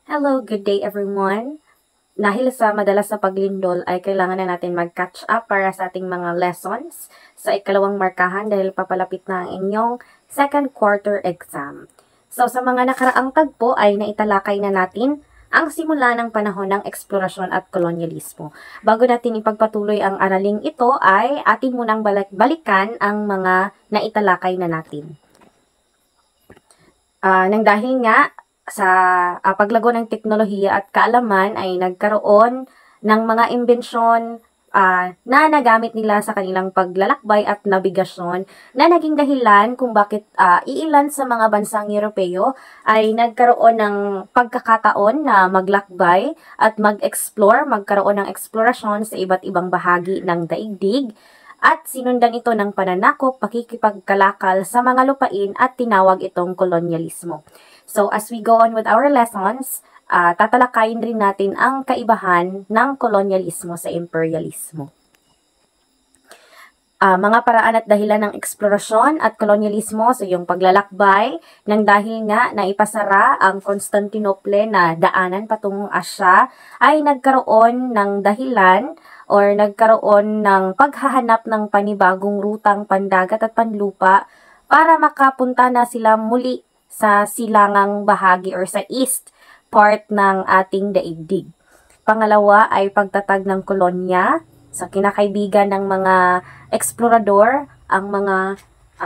Hello, good day everyone. Dahil sa madalas na paglindol ay kailangan na natin mag-catch up para sa ating mga lessons sa ikalawang markahan dahil papalapit na ang inyong second quarter exam. So sa mga nakaraang tagpo ay naitalakay na natin ang simula ng panahon ng eksplorasyon at kolonyalismo. Bago natin ipagpatuloy ang araling ito ay atin munang balikan ang mga naitalakay na natin. Nang dahil nga sa paglago ng teknolohiya at kaalaman ay nagkaroon ng mga imbensyon na nagamit nila sa kanilang paglalakbay at nabigasyon na naging dahilan kung bakit iilan sa mga bansang Europeo ay nagkaroon ng pagkakataon na maglakbay at mag-explore, magkaroon ng eksplorasyon sa iba't ibang bahagi ng daigdig at sinundan ito ng pananakop, pakikipagkalakal sa mga lupain at tinawag itong kolonyalismo. So, as we go on with our lessons, tatalakayin rin natin ang kaibahan ng kolonyalismo sa imperialismo. Mga paraan at dahilan ng eksplorasyon at kolonyalismo sa iyong paglalakbay nang dahil nga na ipasara ang Constantinople na daanan patungong Asya ay nagkaroon ng dahilan or nagkaroon ng paghahanap ng panibagong rutang pandagat at panlupa para makapunta na sila muli sa silangang bahagi or sa east part ng ating daigdig. Pangalawa ay pagtatag ng kolonya sa kinakaibigan ng mga eksplorador, ang mga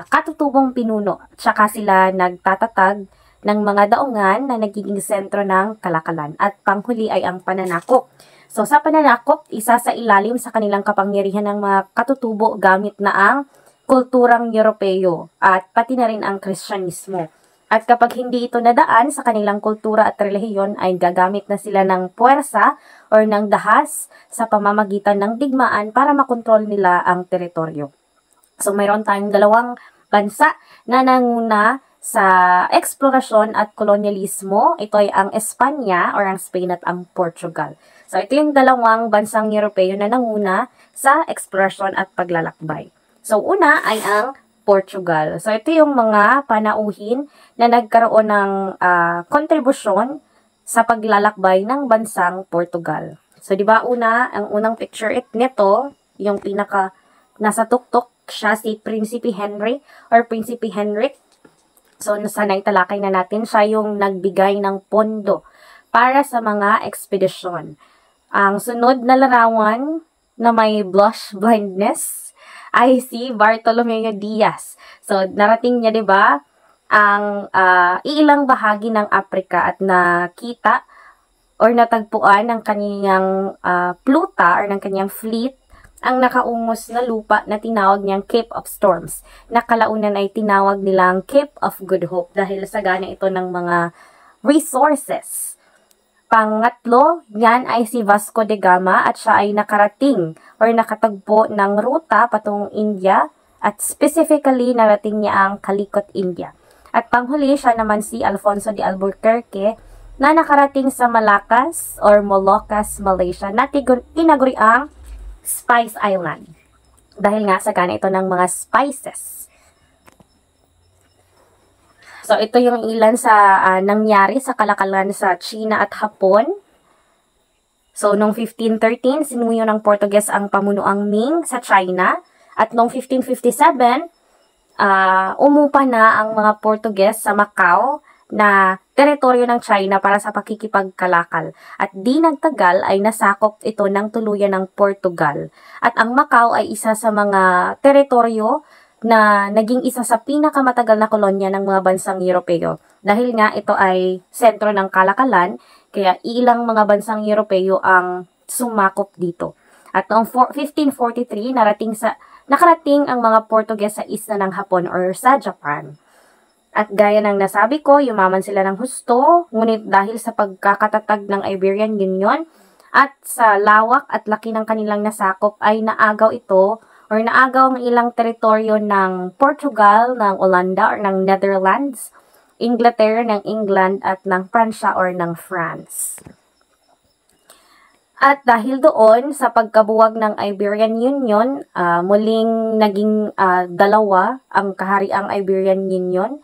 katutubong pinuno. Tsaka sila nagtatatag ng mga daungan na nagiging sentro ng kalakalan. At panghuli ay ang pananakop. So sa pananakop, isa sa ilalim sa kanilang kapangyarihan ng mga katutubo gamit na ang kulturang Europeo at pati na rin ang Kristyanismo. At kapag hindi ito nadaan sa kanilang kultura at relihiyon ay gagamit na sila ng puwersa or ng dahas sa pamamagitan ng digmaan para makontrol nila ang teritoryo. So mayroon tayong dalawang bansa na nanguna sa eksplorasyon at kolonyalismo. Ito ay ang Espanya or ang Spain at ang Portugal. So ito yung dalawang bansang Europeo na nanguna sa eksplorasyon at paglalakbay. So una ay ang Portugal. So, ito yung mga panauhin na nagkaroon ng kontribusyon sa paglalakbay ng bansang Portugal. So, di ba ang unang picture nito, yung pinaka nasa tuktok, siya si Prinsipe Henry or Prinsipe Henrik. So, sana italakay na natin, siya yung nagbigay ng pondo para sa mga ekspedisyon. Ang sunod na larawan na may blush blindness ay si Bartolomeo Diaz. So, narating niya, di ba, ang ilang bahagi ng Africa at nakita or natagpuan ng kanyang pluta or ng kanyang fleet ang nakaungos na lupa na tinawag niyang Cape of Storms. Nakalaunan ay tinawag nilang Cape of Good Hope dahil sagana ito ng mga resources. Pangatlo, yan ay si Vasco da Gama at siya ay nakarating or nakatagpo ng ruta patungong India at specifically narating niya ang Calicut, India. At panghuli, siya naman si Alfonso de Albuquerque na nakarating sa Malacca or Moluccas, Malaysia na tinaguri ang Spice Island. Dahil nga sagana ito ng mga spices. So, ito yung ilan sa nangyari sa kalakalan sa China at Hapon. So, noong 1513, sinuyo ng Portuges ang pamunuang Ming sa China. At noong 1557, umupa na ang mga Portuges sa Macau na teritoryo ng China para sa pakikipagkalakal. At di nagtagal ay nasakop ito ng tuluyan ng Portugal. At ang Macau ay isa sa mga teritoryo na naging isa sa pinakamatagal na kolonya ng mga bansang Europeo. Dahil nga ito ay sentro ng kalakalan, kaya ilang mga bansang Europeo ang sumakop dito. At noong 1543, nakarating ang mga Portuges sa isla ng Hapon or sa Japan. At gaya ng nasabi ko, yumaman sila ng husto, ngunit dahil sa pagkakatatag ng Iberian Union at sa lawak at laki ng kanilang nasakop ay naagaw ito or naagaw ang ilang teritoryo ng Portugal, ng Olanda or ng Netherlands, Inglaterra ng England at ng Pransya or ng France. At dahil doon sa pagkabuwag ng Iberian Union, muling naging dalawa ang kahariang Iberian Union.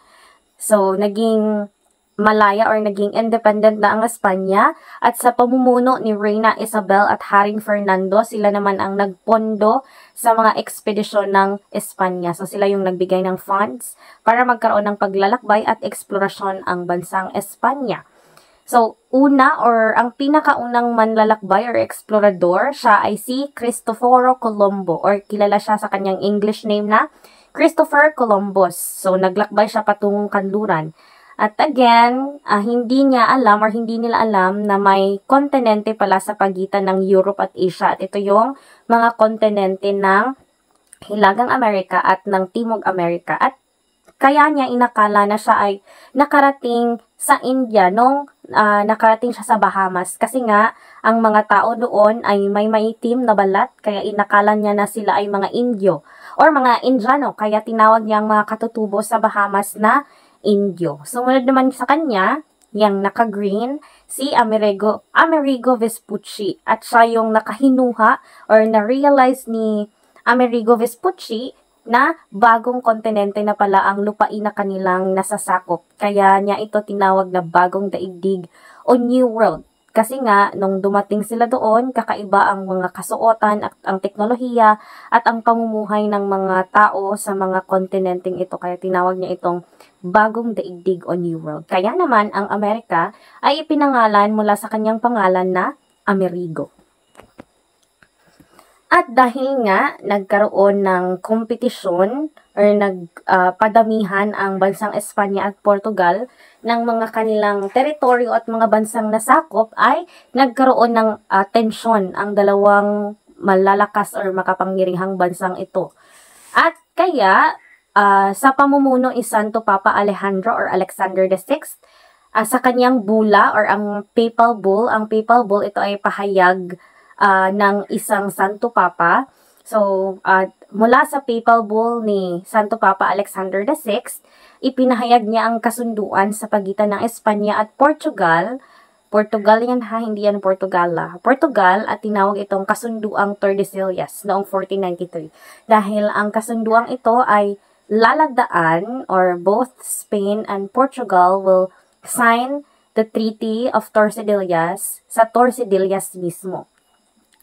So, naging malaya or naging independent na ang Espanya, at sa pamumuno ni Reina Isabel at Haring Fernando, sila naman ang nagpondo sa mga ekspedisyon ng Espanya. So sila yung nagbigay ng funds para magkaroon ng paglalakbay at eksplorasyon ang bansang Espanya. So, ang pinakaunang manlalakbay or explorador, siya ay si Cristoforo Colombo, or kilala siya sa kanyang English name na Christopher Columbus. So, naglakbay siya patungong kanluran. At again, hindi nila alam na may kontinente pala sa pagitan ng Europe at Asia. At ito yung mga kontinente ng Hilagang Amerika at ng Timog Amerika. At kaya niya inakala na siya ay nakarating sa India nung nakarating siya sa Bahamas. Kasi nga, ang mga tao doon ay may maitim na balat, kaya inakala niya na sila ay mga Indio or mga Indiano. Kaya tinawag niya ang mga katutubo sa Bahamas na Indio. Sumunod naman sa kanya, yung naka-green, si Amerigo Vespucci. At siya yung nakahinuha or na-realize ni Amerigo Vespucci na bagong kontinente na pala ang lupain na kanilang nasasakop. Kaya niya ito tinawag na bagong daigdig o New World. Kasi nga, nung dumating sila doon, kakaiba ang mga kasuotan at ang teknolohiya at ang pamumuhay ng mga tao sa mga kontinenteng ito. Kaya tinawag niya itong bagong daigdig o New World. Kaya naman, ang Amerika ay ipinangalan mula sa kanyang pangalan na Amerigo. At dahil nga nagkaroon ng kompetisyon or nagpadamihan ang bansang Espanya at Portugal ng mga kanilang teritoryo at mga bansang nasakop, ay nagkaroon ng tensyon ang dalawang malalakas or makapangyarihang bansang ito. At kaya sa pamumuno ni Santo Papa Alejandro or Alexander VI, sa kanyang bula or ang papal bull ito ay pahayag ng isang Santo Papa. So, mula sa papal bull ni Santo Papa Alexander VI, ipinahayag niya ang kasunduan sa pagitan ng Espanya at Portugal. Portugal yan ha, hindi yan Portugala. Portugal, at tinawag itong kasunduang Tordesillas noong 1493. Dahil ang kasunduang ito ay lalagdaan, or both Spain and Portugal will sign the Treaty of Tordesillas sa Tordesillas mismo.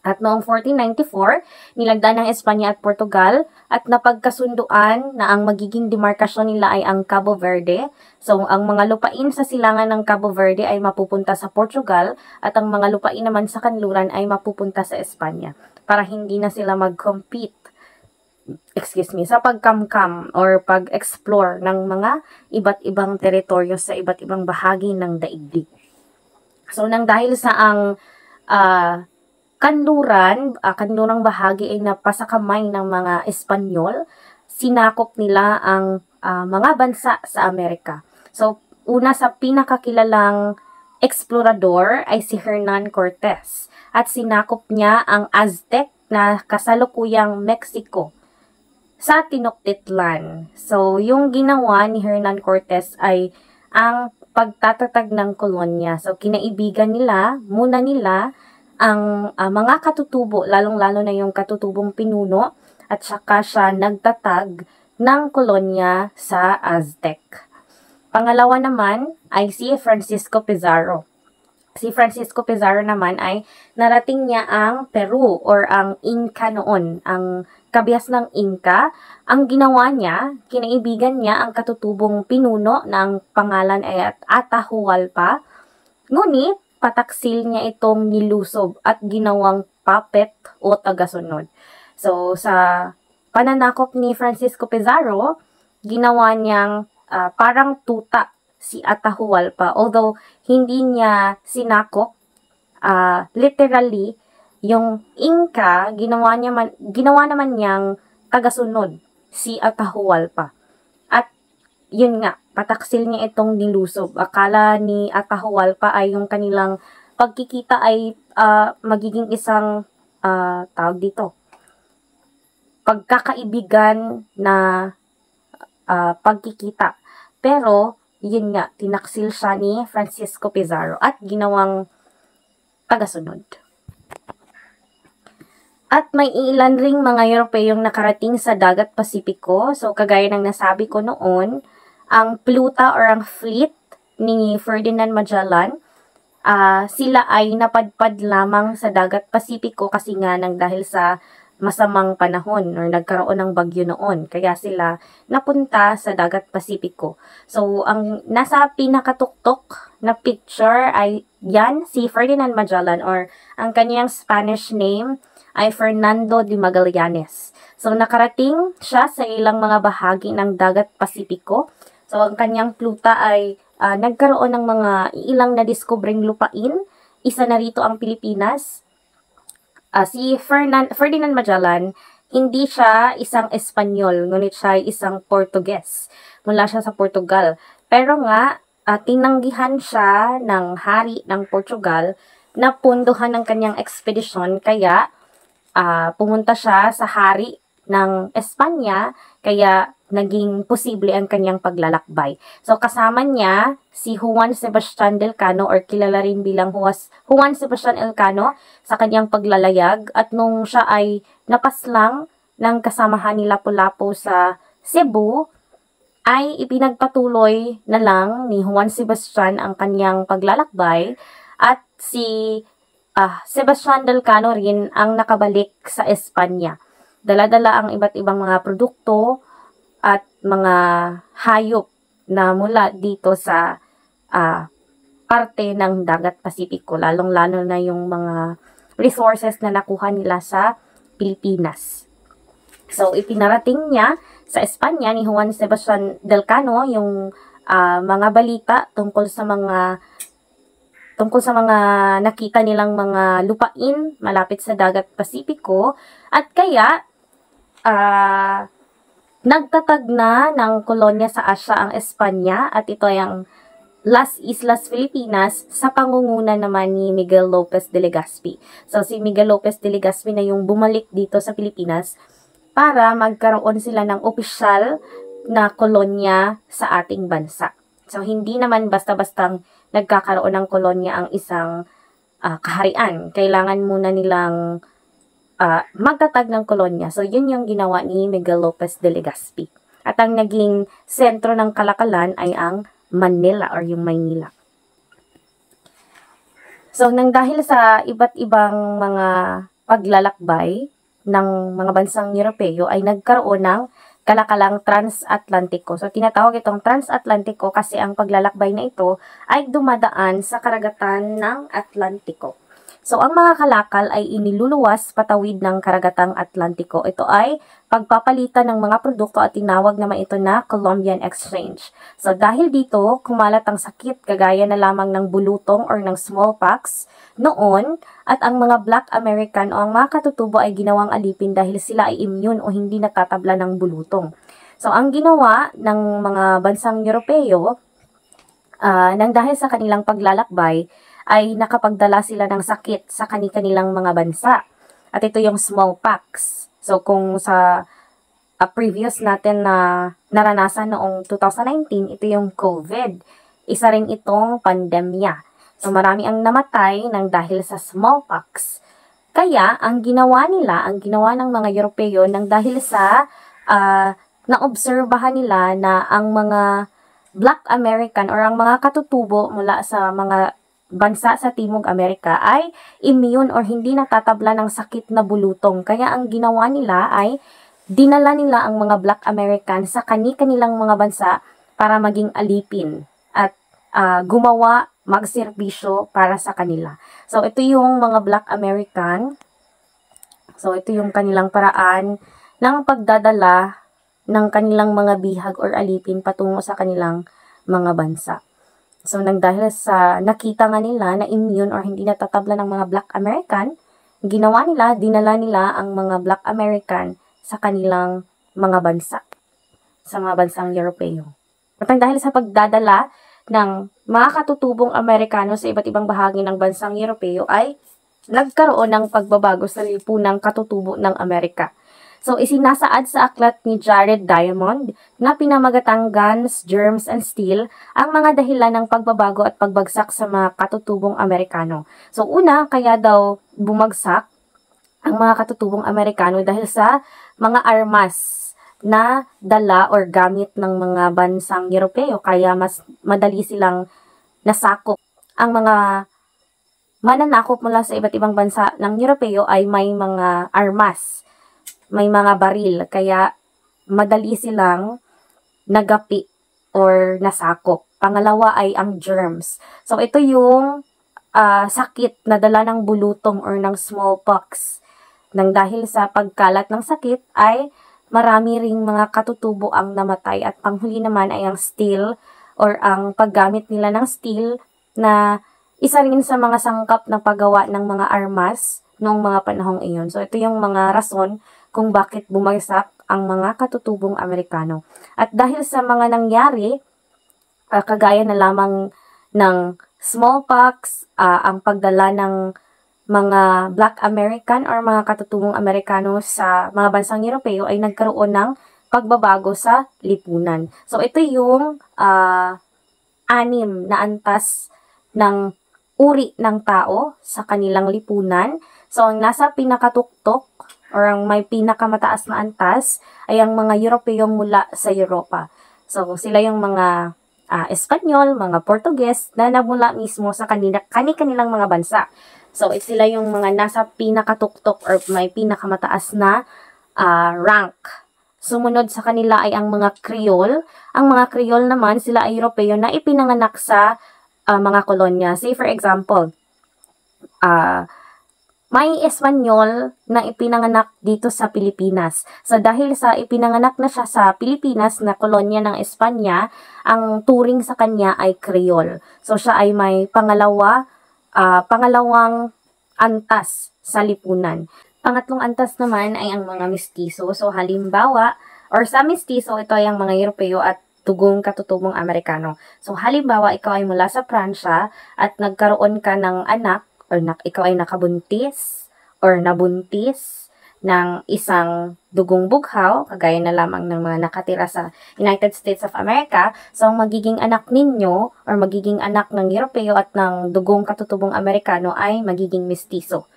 At noong 1494, nilagdaan ng Espanya at Portugal at napagkasunduan na ang magiging demarkasyon nila ay ang Cabo Verde. So, ang mga lupain sa silangan ng Cabo Verde ay mapupunta sa Portugal at ang mga lupain naman sa kanluran ay mapupunta sa Espanya para hindi na sila mag-compete sa pagkamkam or pag-explore ng mga iba't ibang teritoryo sa iba't ibang bahagi ng daigdig. So, nang dahil sa ang kanlurang bahagi ay napasakamay ng mga Espanyol, sinakop nila ang mga bansa sa Amerika. So, una sa pinakakilalang explorador ay si Hernan Cortez, at sinakop niya ang Aztec na kasalukuyang Mexico sa Tenochtitlan. So, yung ginawa ni Hernan Cortez ay ang pagtatatag ng kolonya. So, kinaibigan muna nila ang mga katutubo, lalong-lalo na yung katutubong pinuno, at saka siya nagtatag ng kolonya sa Aztec. Pangalawa naman ay si Francisco Pizarro. Si Francisco Pizarro naman ay narating niya ang Peru or ang Inca noon, ang kabias ng Inca. Ang ginawa niya, kinaibigan niya ang katutubong pinuno na ang pangalan ay Atahualpa. Ngunit, pataksil niya itong nilusob at ginawang puppet o tagasunod. So, sa pananakop ni Francisco Pizarro, ginawa niyang parang tuta si Atahualpa. Although, hindi niya sinakop literally yung Inca, ginawa naman niyang tagasunod si Atahualpa. At yun nga, pataksil niya itong nilusob. Akala ni Atahualpa ay yung kanilang pagkikita ay magiging isang pagkakaibigan na pagkikita. Pero, yun nga, tinaksil siya ni Francisco Pizarro at ginawang tagasunod. At may ilan ring mga Europeyong nakarating sa dagat Pasipiko. So, kagaya ng nasabi ko noon, ang pluta or ang fleet ni Ferdinand Magellan, sila ay napadpad lamang sa dagat Pasipiko kasi nga nang dahil sa masamang panahon or nagkaroon ng bagyo noon. Kaya sila napunta sa dagat Pasipiko. So, ang nasa pinakatuktok na picture ay yan, si Ferdinand Magellan, or ang kanyang Spanish name ay Fernando de Magallanes. So, nakarating siya sa ilang mga bahagi ng dagat Pasipiko. So, ang kanyang pluta ay nagkaroon ng mga ilang na-discovering lupain. Isa na rito ang Pilipinas. Si Ferdinand Magellan, hindi siya isang Espanyol, ngunit siya ay isang Portuges. Mula siya sa Portugal. Pero nga, tinanggihan siya ng hari ng Portugal na punduhan ng kanyang ekspedisyon, kaya pumunta siya sa hari ng Espanya, kaya naging posible ang kanyang paglalakbay. So, kasama niya si Juan Sebastian Elcano, or kilala rin bilang Juan Sebastian Elcano, sa kanyang paglalayag. At nung siya ay napaslang ng kasamahan ni Lapu-Lapu sa Cebu, ay ipinagpatuloy na lang ni Juan Sebastian ang kanyang paglalakbay, at si Sebastian Elcano rin ang nakabalik sa Espanya. Dala-dala ang iba't ibang mga produkto at mga hayop na mula dito sa parte ng dagat Pasipiko, lalong-lalo na yung mga resources na nakuha nila sa Pilipinas. So, ipinarating niya sa Espanya ni Juan Sebastian Elcano yung mga balita tungkol sa mga nakita nilang mga lupain malapit sa dagat Pasipiko, at kaya nagtatag na ng kolonya sa Asya ang Espanya, at ito ay ang Las Islas Filipinas sa pangunguna naman ni Miguel Lopez de Legazpi. So, si Miguel Lopez de Legazpi na yung bumalik dito sa Pilipinas para magkaroon sila ng opisyal na kolonya sa ating bansa. So, hindi naman basta-bastang nagkakaroon ng kolonya ang isang kaharian. Kailangan muna nilang magtatag ng kolonya. So, yun yung ginawa ni Miguel Lopez de Legazpi. At ang naging sentro ng kalakalan ay ang Manila, or yung Maynila. So, nang dahil sa iba't ibang mga paglalakbay ng mga bansang Europeo, ay nagkaroon ng kalakalang transatlantiko. So, tinatawag itong transatlantiko kasi ang paglalakbay na ito ay dumadaan sa karagatan ng Atlantiko. So, ang mga kalakal ay iniluluwas patawid ng karagatang Atlantiko. Ito ay pagpapalitan ng mga produkto at tinawag naman ito na Columbian Exchange. So, dahil dito, kumalat ang sakit kagaya na lamang ng bulutong or ng smallpox noon, at ang mga Black American o ang mga katutubo ay ginawang alipin dahil sila ay immune o hindi natatabla ng bulutong. So, ang ginawa ng mga bansang Europeo, nang dahil sa kanilang paglalakbay, ay nakapagdala sila ng sakit sa kanilang mga bansa. At ito yung smallpox. So, kung sa previous natin na naranasan noong 2019, ito yung COVID. Isa rin itong pandemya. So, marami ang namatay ng dahil sa smallpox. Kaya, ang ginawa ng mga Europeo, nang dahil sa naobserbahan nila na ang mga Black American or ang mga katutubo mula sa mga bansa sa Timog Amerika ay immune or hindi natatabla ng sakit na bulutong. Kaya ang ginawa nila ay dinala nila ang mga Black American sa kanilang mga bansa para maging alipin at gumawa, magserbisyo para sa kanila. So, ito yung mga Black American. So, ito yung kanilang paraan ng pagdadala ng kanilang mga bihag or alipin patungo sa kanilang mga bansa. So, nang dahil sa nakita nga nila na immune or hindi natatabla ng mga Black American, ginawa nila, dinala nila ang mga Black American sa kanilang mga bansa, sa mga bansang Europeo. At dahil sa pagdadala ng mga katutubong Amerikano sa iba't ibang bahagi ng bansang Europeo ay nagkaroon ng pagbabago sa lipunang katutubo ng Amerika. So, isinasaad sa aklat ni Jared Diamond na pinamagatang Guns, Germs, and Steel ang mga dahilan ng pagbabago at pagbagsak sa mga katutubong Amerikano. So, una, kaya daw bumagsak ang mga katutubong Amerikano dahil sa mga armas na dala or gamit ng mga bansang Europeo. Kaya mas madali silang nasakop. Ang mga mananakop mula sa iba't ibang bansa ng Europeo ay may mga armas, may mga baril, kaya madali silang nagapi or nasakop. Pangalawa ay ang germs. So, ito yung sakit na dala ng bulutong or ng smallpox. Nang dahil sa pagkalat ng sakit ay marami ring mga katutubo ang namatay. At panghuli naman ay ang steel or ang paggamit nila ng steel na isa rin sa mga sangkap na paggawa ng mga armas noong mga panahong iyon. So, ito yung mga rason kung bakit bumagsak ang mga katutubong Amerikano. At dahil sa mga nangyari, kagaya na lamang ng smallpox, ang pagdala ng mga Black American or mga katutubong Amerikano sa mga bansang Europeo ay nagkaroon ng pagbabago sa lipunan. So, ito yung 6 na antas ng uri ng tao sa kanilang lipunan. So, ang nasa pinakatuktok or ang may pinakamataas na antas ay ang mga Europeo mula sa Europa. So, sila yung mga Espanyol, mga Portuges na namula mismo sa kanilang mga bansa. So, sila yung mga nasa pinakatuktok or may pinakamataas na rank. Sumunod sa kanila ay ang mga Creole. Ang mga Creole naman, sila ay Europeo na ipinanganak sa mga kolonya. Say for example, may Espanyol na ipinanganak dito sa Pilipinas. So dahil sa ipinanganak na siya sa Pilipinas na kolonya ng Espanya, ang turing sa kanya ay Creole. So siya ay may pangalawang antas sa lipunan. Pangatlong antas naman ay ang mga mestizo. So halimbawa, or sa mestizo, ito ay ang mga Europeo at tugong katutubong Amerikano. So, halimbawa, ikaw ay mula sa Pransya at nagkaroon ka ng anak or ikaw ay nakabuntis or nabuntis ng isang dugong bughaw, kagaya na lamang ng mga nakatira sa United States of America. So, ang magiging anak ninyo or magiging anak ng Europeo at ng dugong katutubong Amerikano ay magiging mestizo.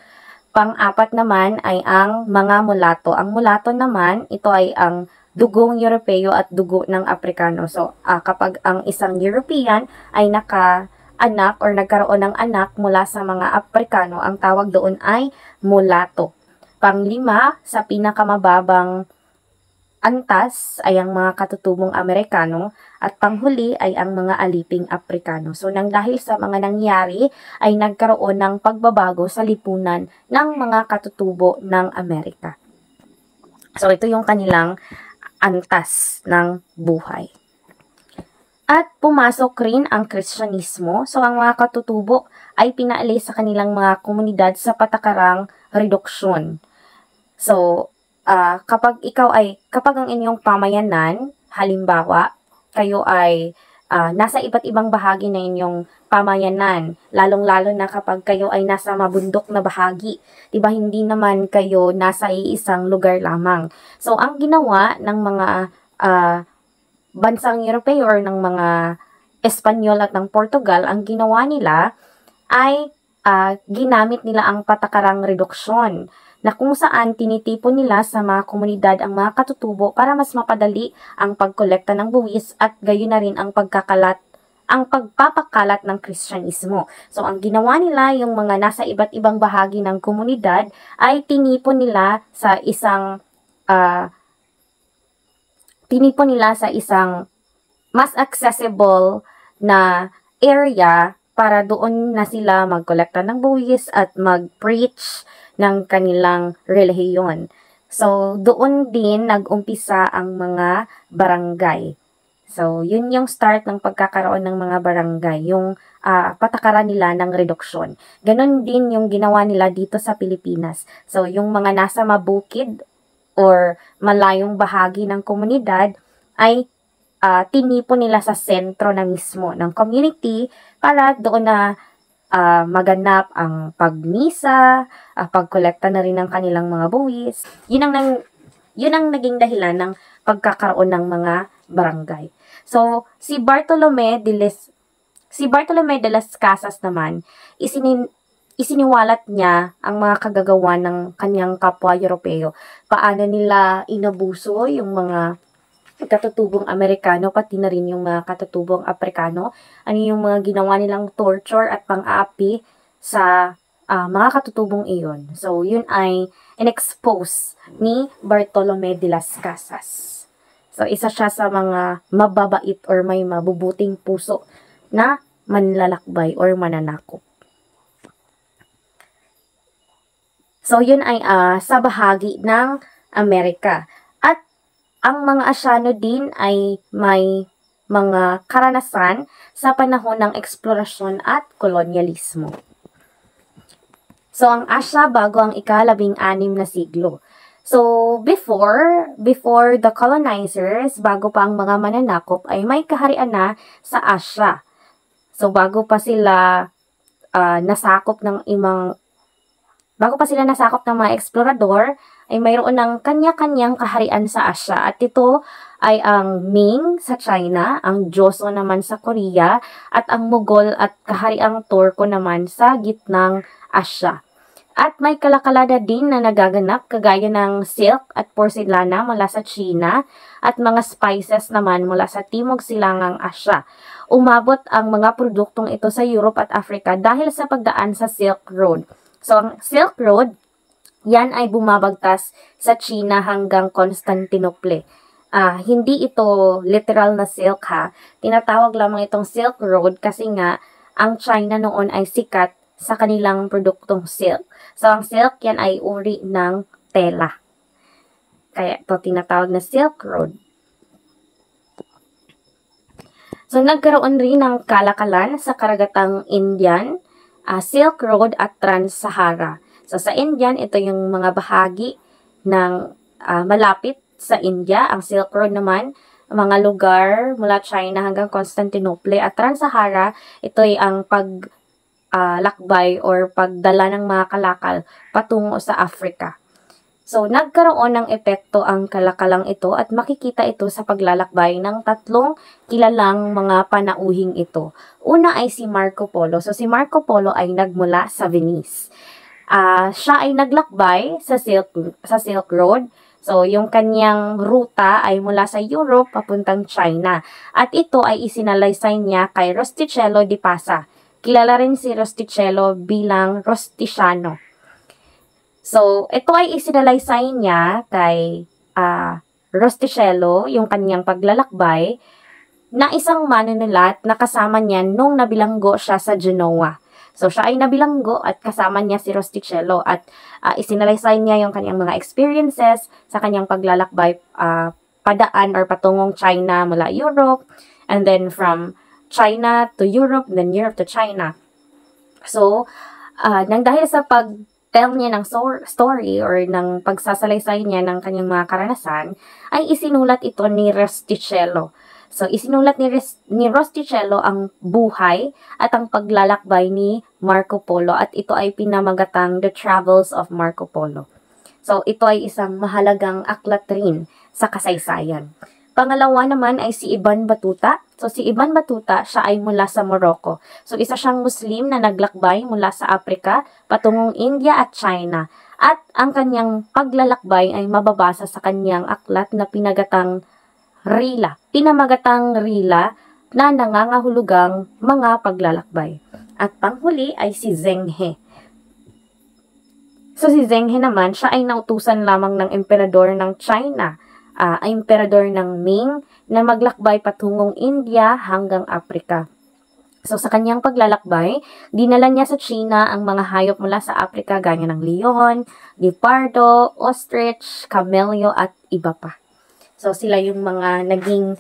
Pang-apat naman ay ang mga mulato. Ang mulato naman, ito ay ang dugong Europeo at dugo ng Afrikano. So, kapag ang isang European ay nagkaroon ng anak mula sa mga Afrikano, ang tawag doon ay mulato. Pang-5, sa pinakamababang antas ay ang mga katutubong Amerikano at panghuli ay ang mga aliping Afrikano. So, nang dahil sa mga nangyari ay nagkaroon ng pagbabago sa lipunan ng mga katutubo ng Amerika. So, ito yung kanilang antas ng buhay. At pumasok rin ang Kristyanismo. So, ang mga katutubo ay pinaalis sa kanilang mga komunidad sa patakarang reduksyon. So, kapag ang inyong pamayanan, halimbawa, kayo ay nasa iba't ibang bahagi na inyong pamayanan, lalong-lalo na kapag kayo ay nasa mabundok na bahagi. Diba, hindi naman kayo nasa iisang lugar lamang. So, ang ginawa ng mga bansang Europeo or ng mga Espanyol at ng Portugal, ang ginawa nila ay ginamit nila ang patakarang reduksyon na kung saan tinitipon nila sa mga komunidad ang mga katutubo para mas mapadali ang pagkolekta ng buwis at gayon na rin ang pagpapakalat ng Kristyanismo. So, ang ginawa nila, yung mga nasa iba't ibang bahagi ng komunidad, ay tinipon nila sa isang mas accessible na area para doon na sila magkolekta ng buwis at mag-preach ng kanilang relihiyon. So, doon din nag-umpisa ang mga barangay. So, yun yung start ng pagkakaroon ng mga barangay, yung patakaran nila ng reduksyon. Ganon din yung ginawa nila dito sa Pilipinas. So, yung mga nasa mabukid or malayong bahagi ng komunidad ay tinipon nila sa sentro na mismo ng community para doon na maganap ang pagmisa, pagkolekta na rin ng kanilang mga buwis. Yun ang naging dahilan ng pagkakaroon ng mga barangay. So, si Bartolome de las Casas naman, isiniwalat niya ang mga kagagawa ng kanyang kapwa Europeo. Paano nila inabuso yung mga katutubong Amerikano, pati na rin yung mga katutubong Aprikano. Ano yung mga ginawa nilang torture at pang-aapi sa mga katutubong iyon. So, yun ay in-expose ni Bartolome de las Casas. So, isa siya sa mga mababait or may mabubuting puso na manlalakbay or mananakop. So, yun ay sa bahagi ng Amerika. At ang mga Asyano din ay may mga karanasan sa panahon ng eksplorasyon at kolonyalismo. So, ang Asya bago ang ika-16 na siglo. So, before the colonizers, bago pa ang mga mananakop, ay may kaharian na sa Asya. So, bago pa sila nasakop ng mga eksplorador, ay mayroon ng kanya-kanyang kaharian sa Asya. At ito ay ang Ming sa China, ang Joseon naman sa Korea, at ang Mughal at kahariang Turko naman sa gitnang Asya. At may kalakalada din na nagaganap kagaya ng silk at porcelana mula sa China at mga spices naman mula sa Timog Silangang Asya. Umabot ang mga produktong ito sa Europe at Africa dahil sa pagdaan sa Silk Road. So, ang Silk Road, yan ay bumabagtas sa China hanggang Constantinople. Hindi ito literal na silk ha. Tinatawag lamang itong Silk Road kasi nga ang China noon ay sikat sa kanilang produktong silk. So, ang silk yan ay uri ng tela. Kaya ito tinatawag na Silk Road. So, nagkaroon rin ng kalakalan sa karagatang Indian, Silk Road at Trans-Sahara. So, sa Indian, ito yung mga bahagi ng malapit sa India. Ang Silk Road naman, mga lugar mula China hanggang Constantinople. At Trans-Sahara, ito ay ang lakbay or pagdala ng mga kalakal patungo sa Africa. So, nagkaroon ng epekto ang kalakalang ito at makikita ito sa paglalakbay ng tatlong kilalang mga panauhing ito. Una ay si Marco Polo. So, si Marco Polo ay nagmula sa Venice. Siya ay naglakbay sa Silk Road. So, yung kanyang ruta ay mula sa Europe papuntang China. At ito ay isinalaysay niya kay Rustichello di Pasa. Kilala rin si Rustichello bilang Rusticiano. So, ito ay isinalaysay niya kay Rustichello, yung kanyang paglalakbay, na isang manunulat na kasama niya nung nabilanggo siya sa Genoa. So, siya ay nabilanggo at kasama niya si Rustichello at isinalaysay niya yung kanyang mga experiences sa kanyang paglalakbay padaan or patungong China mula Europe, and then from China to Europe, then Europe to China. So, nang dahil sa pag-tell niya ng story or ng pagsasalaysay niya ng kanyang mga karanasan, ay isinulat ito ni Rustichello. So, isinulat ni Rustichello ang buhay at ang paglalakbay ni Marco Polo at ito ay pinamagatang The Travels of Marco Polo. So, ito ay isang mahalagang aklat rin sa kasaysayan. Pangalawa naman ay si Ibn Battuta. So, si Ibn Battuta, siya ay mula sa Morocco. So, isa siyang Muslim na naglakbay mula sa Africa patungong India at China. At ang kanyang paglalakbay ay mababasa sa kanyang aklat na pinamagatang Rila na nangangahulugang mga paglalakbay. At panghuli ay si Zheng He. So, si Zheng He naman, siya ay nautusan lamang ng emperador ng China, emperador ng Ming, na maglakbay patungong India hanggang Africa. So, sa kanyang paglalakbay, dinala niya sa China ang mga hayop mula sa Africa gaya ng leon, leopardo, ostrich, camello at iba pa. So, sila yung mga naging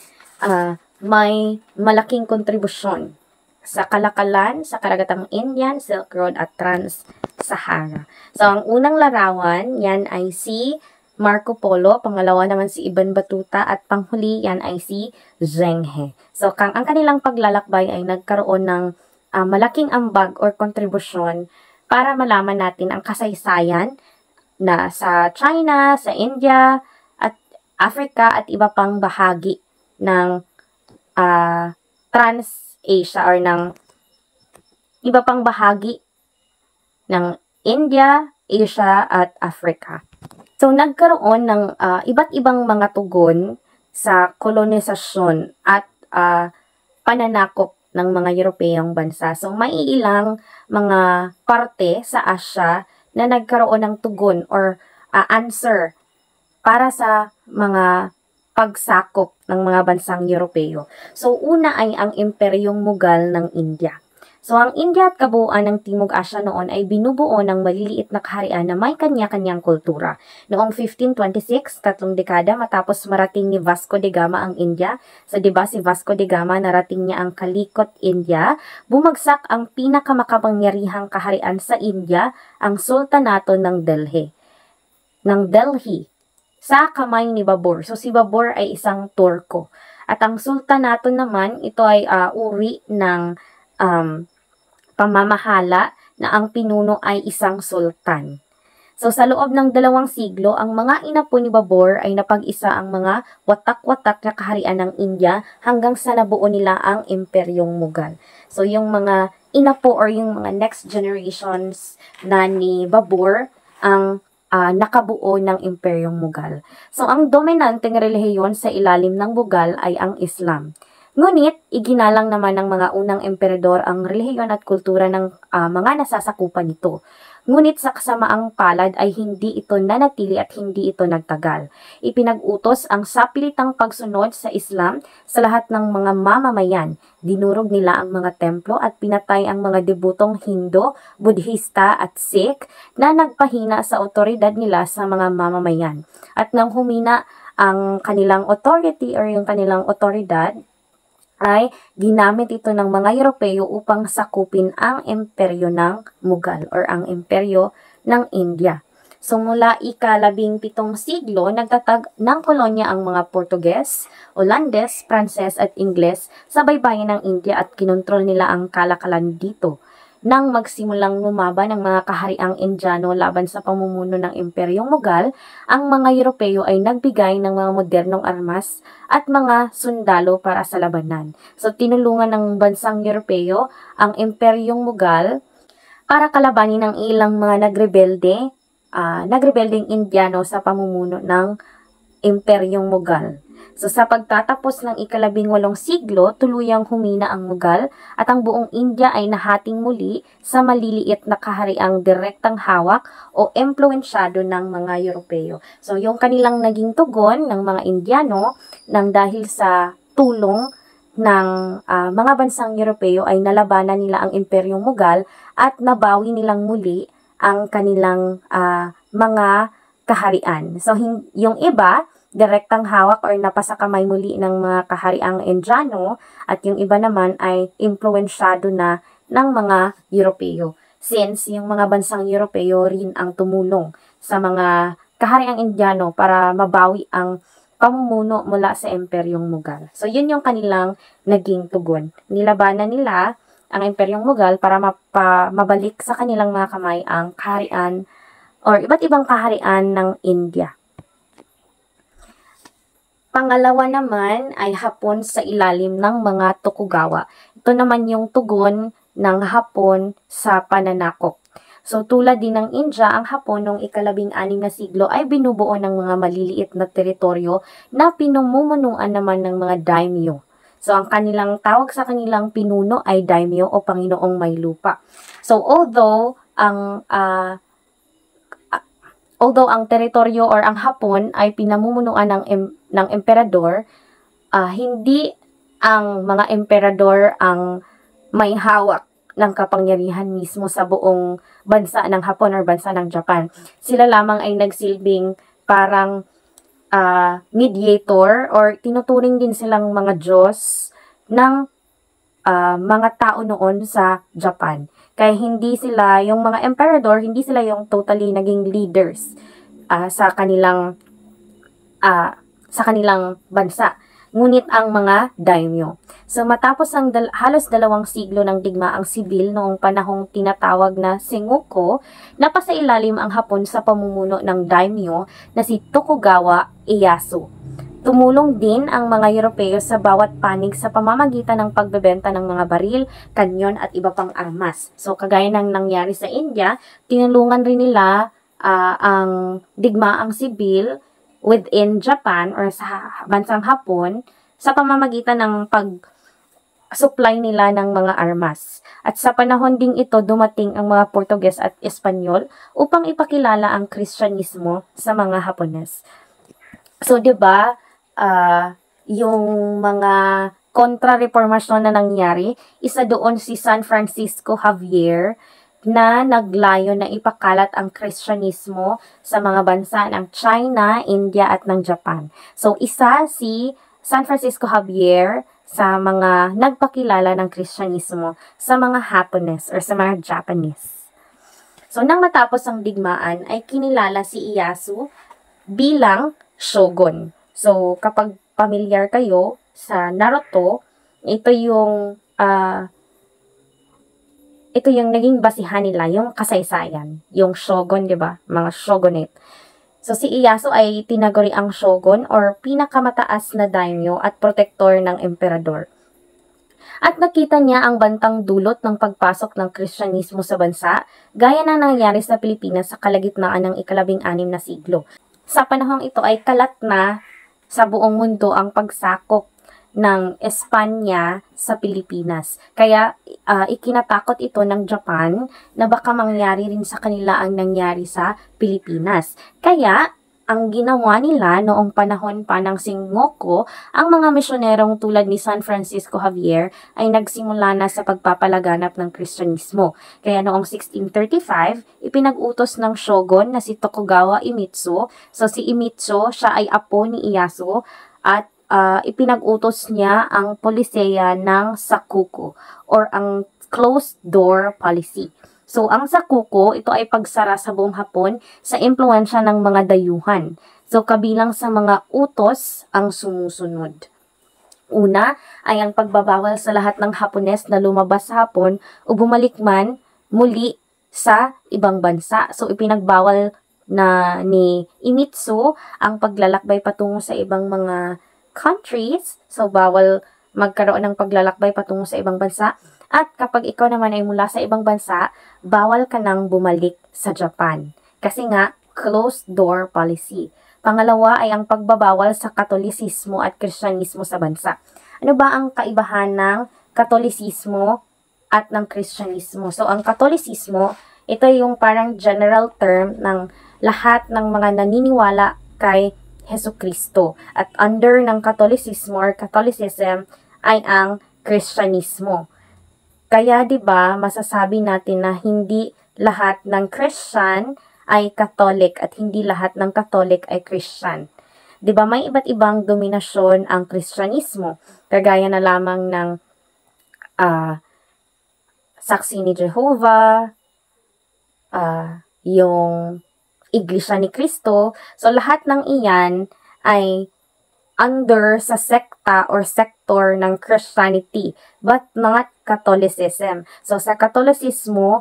may malaking kontribusyon sa kalakalan, sa karagatang Indian, Silk Road at Trans-Sahara. So, ang unang larawan, yan ay si Marco Polo, pangalawa naman si Ibn Battuta, at panghuli yan ay si Zheng He. So, ang kanilang paglalakbay ay nagkaroon ng malaking ambag or kontribusyon para malaman natin ang kasaysayan na sa China, sa India, at Africa, at iba pang bahagi ng Trans-Asia or ng iba pang bahagi ng India, Asia, at Africa. So, nagkaroon ng iba't ibang mga tugon sa kolonisasyon at pananakop ng mga Europeyong bansa. So, may ilang mga parte sa Asia na nagkaroon ng tugon or answer para sa mga pagsakop ng mga bansang Europeo. So, una ay ang Imperyong Mughal ng India. So, ang India at kabuuan ng Timog Asya noon ay binubuo ng maliliit na kaharian na may kanya-kanyang kultura. Noong 1526, 3 dekada matapos marating ni Vasco da Gama ang India, so diba si Vasco da Gama narating niya ang Calicut, India, bumagsak ang pinakamakapangyarihang kaharian sa India, ang Sultanato ng Delhi. Sa kamay ni Babur. So, si Babur ay isang Turko. At ang Sultanato naman, ito ay uri ng pamamahala na ang pinuno ay isang sultan. So, sa loob ng 2 siglo, ang mga inapo ni Babur ay napag-isa ang mga watak-watak na kaharian ng India hanggang sa nabuo nila ang Imperyong Mughal. So, yung mga inapo or yung mga next generations na ni Babur ang nakabuo ng Imperyong Mughal. So, ang dominanteng relihiyon sa ilalim ng Mughal ay ang Islam. Ngunit, iginalang naman ng mga unang emperador ang relihiyon at kultura ng mga nasasakupan nito. Ngunit sa kasamaang palad ay hindi ito nanatili at hindi ito nagtagal. Ipinag-utos ang sapilitang pagsunod sa Islam sa lahat ng mga mamamayan. Dinurog nila ang mga templo at pinatay ang mga debutong Hindu, Budhista at Sikh na nagpahina sa otoridad nila sa mga mamamayan. At nang humina ang kanilang authority or yung kanilang otoridad, ay ginamit ito ng mga Europeo upang sakupin ang imperyo ng Mughal or ang imperyo ng India. So mula ika-17 siglo, nagtatag ng kolonya ang mga Portuges, Olandes, Pranses at Ingles sa baybayin ng India at kinontrol nila ang kalakalan dito. Nang magsimulang lumaban ang mga kahariang Indiano laban sa pamumuno ng Imperyong Mughal, ang mga Europeo ay nagbigay ng mga modernong armas at mga sundalo para sa labanan. So, tinulungan ng bansang Europeo ang Imperyong Mughal para kalabanin ang ilang mga nagrebeldeng Indiano sa pamumuno ng Imperyong Mughal. So, sa pagtatapos ng ika-18 siglo, tuluyang humina ang Mughal at ang buong India ay nahating muli sa maliliit na kahariang direktang hawak o impluensyado ng mga Europeo. So, yung kanilang naging tugon ng mga Indiano nang dahil sa tulong ng mga bansang Europeo ay nalabanan nila ang Imperyong Mughal at nabawi nilang muli ang kanilang mga kaharian. So, yung iba, direktang hawak or napasakamay muli ng mga kahariang Indiano at yung iba naman ay impluensyado na ng mga Europeo. Since yung mga bansang Europeo rin ang tumulong sa mga kahariang Indiano para mabawi ang pamumuno mula sa Imperyong Mughal. So, yun yung kanilang naging tugon. Nilabanan nila ang Imperyong Mughal para mabalik sa kanilang mga kamay ang kaharian or iba't ibang kaharian ng India. Pangalawa naman ay Hapon sa ilalim ng mga Tokugawa. Ito naman yung tugon ng Hapon sa pananakop. So, tulad din ng India, ang Hapon noong ika-16 na siglo ay binubuo ng mga maliliit na teritoryo na pinamumunuan naman ng mga daimyo. So, ang kanilang tawag sa kanilang pinuno ay daimyo o Panginoong may lupa. So, although ang teritoryo or ang Hapon ay pinamumunuan ng emperador, hindi ang mga emperador ang may hawak ng kapangyarihan mismo sa buong bansa ng Hapon or bansa ng Japan. Sila lamang ay nagsilbing parang mediator or tinuturing din silang mga Diyos ng mga tao noon sa Japan. Kaya hindi sila, yung mga emperador, hindi sila yung totally naging leaders sa kanilang bansa. Ngunit ang mga daimyo. So matapos ang halos 2 siglo ng digmaang sibil noong panahong tinatawag na Sengoku, napasailalim ang Hapon sa pamumuno ng daimyo na si Tokugawa Ieyasu. Tumulong din ang mga Europeo sa bawat panig sa pamamagitan ng pagbebenta ng mga baril, kanyon at iba pang armas. So kagaya ng nangyari sa India, tinulungan rin nila ang digmaang sibil within Japan or sa bansang Hapon sa pamamagitan ng pag-supply nila ng mga armas. At sa panahon ding ito, dumating ang mga Portuges at Espanyol upang ipakilala ang Kristyanismo sa mga Hapones. So, 'di ba, yung mga kontra-reformasyon na nangyari, isa doon si San Francisco Javier na naglayo na ipakalat ang Kristyanismo sa mga bansa ng China, India at ng Japan. So, isa si San Francisco Javier sa mga nagpakilala ng Kristyanismo sa mga Hapones or sa mga Japanese. So, nang matapos ang digmaan, ay kinilala si Ieyasu bilang shogun. So, kapag familiar kayo sa Naruto, ito yung naging basihan nila, yung kasaysayan, yung shogun, 'di ba? Mga shogunate. So, si Ieyasu ay tinaguri ang shogun or pinakamataas na daimyo at protektor ng emperador. At nakita niya ang bantang dulot ng pagpasok ng Kristyanismo sa bansa, gaya na nangyari sa Pilipinas sa kalagitnaan ng ika-16 na siglo. Sa panahong ito ay kalat na sa buong mundo ang pagsakop ng Espanya sa Pilipinas. Kaya ikinatakot ito ng Japan na baka mangyari rin sa kanila ang nangyari sa Pilipinas. Kaya ang ginawa nila noong panahon pa ng Singoko, ang mga misyonerong tulad ni San Francisco Javier ay nagsimula na sa pagpapalaganap ng Kristyanismo. Kaya noong 1635, ipinag-utos ng shogun na si Tokugawa Iemitsu. So si Iemitsu, siya ay apo ni Ieyasu at ipinag-utos niya ang poliseya ng Sakuku or ang closed door policy. So, ang sakuko, ito ay pagsara sa buong Hapon sa impluensya ng mga dayuhan. So, kabilang sa mga utos ang sumusunod. Una ay ang pagbabawal sa lahat ng Hapones na lumabas sa Hapon o bumalik man muli sa ibang bansa. So, ipinagbawal na ni Iemitsu ang paglalakbay patungo sa ibang mga countries. So, bawal magkaroon ng paglalakbay patungo sa ibang bansa. At kapag ikaw naman ay mula sa ibang bansa, bawal ka nang bumalik sa Japan. Kasi nga, closed door policy. Pangalawa ay ang pagbabawal sa Katolisismo at Kristyanismo sa bansa. Ano ba ang kaibahan ng Katolisismo at ng Kristyanismo? So, ang Katolisismo, ito yung parang general term ng lahat ng mga naniniwala kay Jesucristo. At under ng Katolisismo or Catholicism ay ang Kristyanismo. Kaya 'di ba, masasabi natin na hindi lahat ng Christian ay Catholic at hindi lahat ng Catholic ay Christian. 'Di ba, may iba't ibang dominasyon ang Kristyanismo, kagaya na lamang ng Saksi ni Jehovah, yung Iglesia ni Cristo. So lahat ng iyan ay under sa sekta or sector ng Christianity, but not Catholicism. So, sa Catholicismo,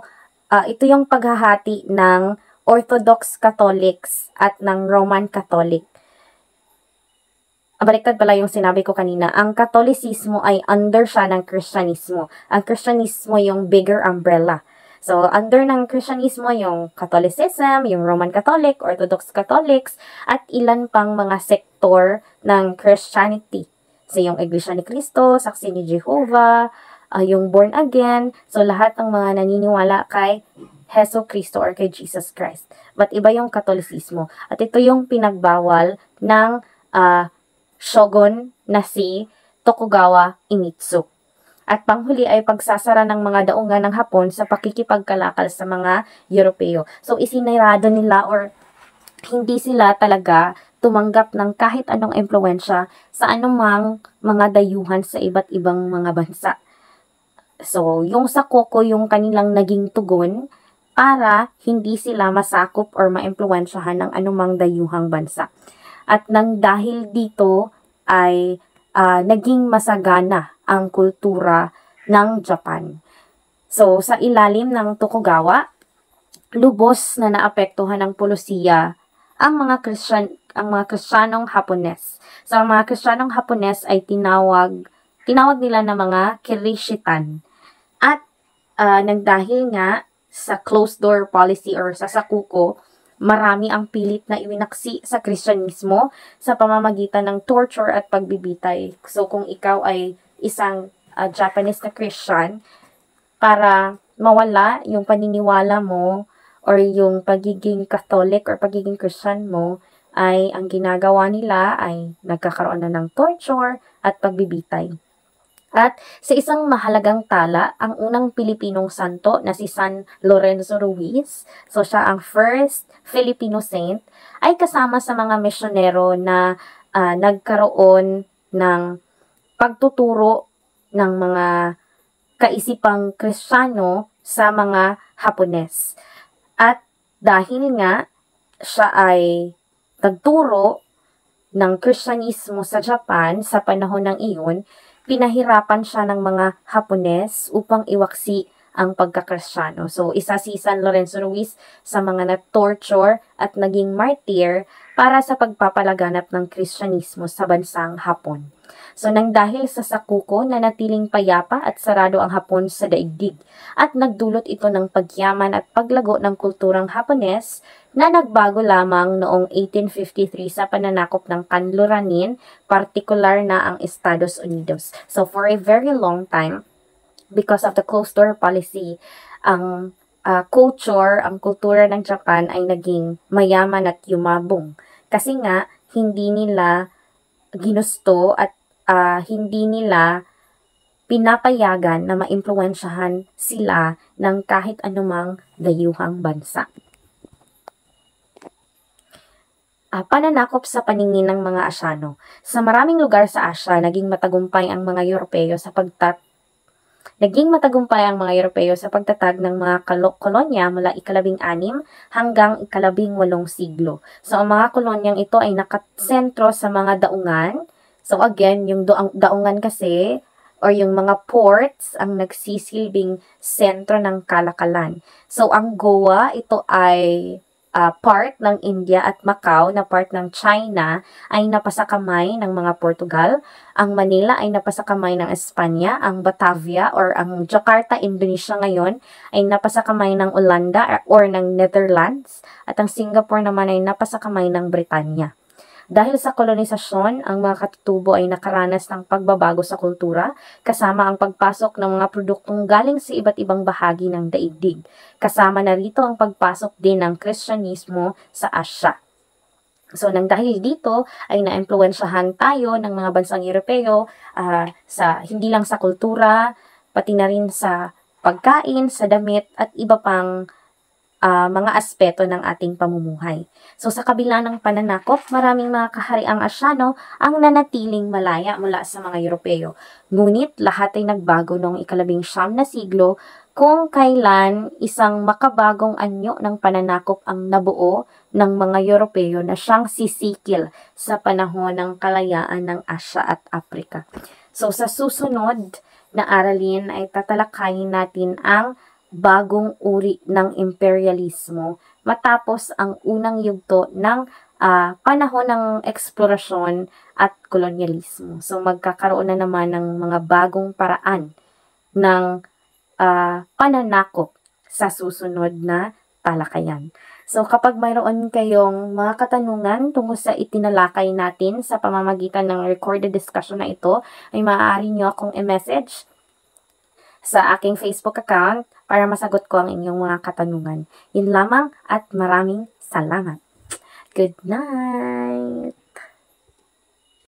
ito yung paghahati ng Orthodox Catholics at ng Roman Catholic. Baliktad pala yung sinabi ko kanina. Ang Catholicismo ay under siya ng Christianismo. Ang Christianismo yung bigger umbrella. So, under ng Christianismo yung Catholicism, yung Roman Catholic, Orthodox Catholics, at ilan pang mga sektor ng Christianity. So, yung Iglesia ni Cristo, Saksi ni Jehovah, yung Born Again. So, lahat ng mga naniniwala kay Jesu Cristo or kay Jesus Christ. But iba yung Catholicismo. At ito yung pinagbawal ng shogun na si Tokugawa Iemitsu. At panghuli ay pagsasara ng mga daungan ng Hapon sa pakikipagkalakal sa mga Europeo. So, isinarado nila or hindi sila talaga tumanggap ng kahit anong impluensya sa anumang mga dayuhan sa iba't ibang mga bansa. So, yung Sakuko yung kanilang naging tugon para hindi sila masakop or maimpluwensyahan ng anumang dayuhang bansa. At nang dahil dito ay naging masagana ang kultura ng Japan. So, sa ilalim ng Tokugawa, lubos na naapektuhan ng pulisiya ang mga Kristiyanong Hapones. So, ang mga Kristiyanong Hapones ay tinawag nila na mga Kirishitan. At nang dahil nga sa closed door policy or sa sakuko, marami ang pilit na iwinaksi sa Kristyanismo sa pamamagitan ng torture at pagbibitay. So kung ikaw ay isang Japanese na Christian, para mawala yung paniniwala mo or yung pagiging Catholic or pagiging Christian mo, ay ang ginagawa nila ay nagkakaroon na ng torture at pagbibitay. At sa isang mahalagang tala, ang unang Pilipinong santo na si San Lorenzo Ruiz, so siya ang first Filipino saint, ay kasama sa mga misyonero na nagkaroon ng pagtuturo ng mga kaisipang Kristiyano sa mga Hapones. At dahil nga siya ay nagturo ng Kristyanismo sa Japan sa panahon ng iyon, pinahirapan siya ng mga Hapones upang iwaksi ang pagkakristyano. So, isa si San Lorenzo Ruiz sa mga na-torture at naging martyr para sa pagpapalaganap ng Kristyanismo sa bansang Hapon. So, nang dahil sa sakuko na natiling payapa at sarado ang Hapon sa daigdig at nagdulot ito ng pagyaman at paglago ng kulturang Hapones na nagbago lamang noong 1853 sa pananakop ng Kanluranin, partikular na ang Estados Unidos. So, for a very long time, because of the closed-door policy, ang kultura ng Japan ay naging mayaman at yumabong. Kasi nga, hindi nila ginusto at hindi nila pinapayagan na maimpluwensyahan sila ng kahit anumang dayuhang bansa. Pananakop sa paningin ng mga Asyano. Sa maraming lugar sa Asya, naging matagumpay ang mga Europeo sa pagtatag ng mga kolonya mula ika-16 hanggang ika-18 siglo. So, ang mga kolonyang ito ay nakasentro sa mga daungan. So, again, yung daungan kasi, or yung mga ports, ang nagsisilbing sentro ng kalakalan. So, ang Goa, ito ay part ng India at Macau na part ng China ay napasakamay ng mga Portugal. Ang Manila ay napasakamay ng Espanya. Ang Batavia or ang Jakarta, Indonesia ngayon ay napasakamay ng Olanda or ng Netherlands. At ang Singapore naman ay napasakamay ng Britanya. Dahil sa kolonisasyon, ang mga katutubo ay nakaranas ng pagbabago sa kultura, kasama ang pagpasok ng mga produktong galing sa iba't ibang bahagi ng daigdig. Kasama na rito ang pagpasok din ng Kristyanismo sa Asya. So, nang dahil dito ay naimpluwensyahan tayo ng mga bansang Europeo hindi lang sa kultura, pati na rin sa pagkain, sa damit at iba pang mga aspeto ng ating pamumuhay. So, sa kabila ng pananakop, maraming mga kahariang Asyano ang nanatiling malaya mula sa mga Europeo. Ngunit, lahat ay nagbago noong ika-19 na siglo kung kailan isang makabagong anyo ng pananakop ang nabuo ng mga Europeo na siyang sisikil sa panahon ng kalayaan ng Asya at Afrika. So, sa susunod na aralin ay tatalakayin natin ang bagong uri ng imperialismo matapos ang unang yugto ng panahon ng eksplorasyon at kolonyalismo. So, magkakaroon na naman ng mga bagong paraan ng pananakop sa susunod na talakayan. So, kapag mayroon kayong mga katanungan tungkol sa itinalakay natin sa pamamagitan ng recorded discussion na ito, ay maaari nyo akong i-message sa aking Facebook account para masagot ko ang inyong mga katanungan. Yun lamang at maraming salamat. Good night!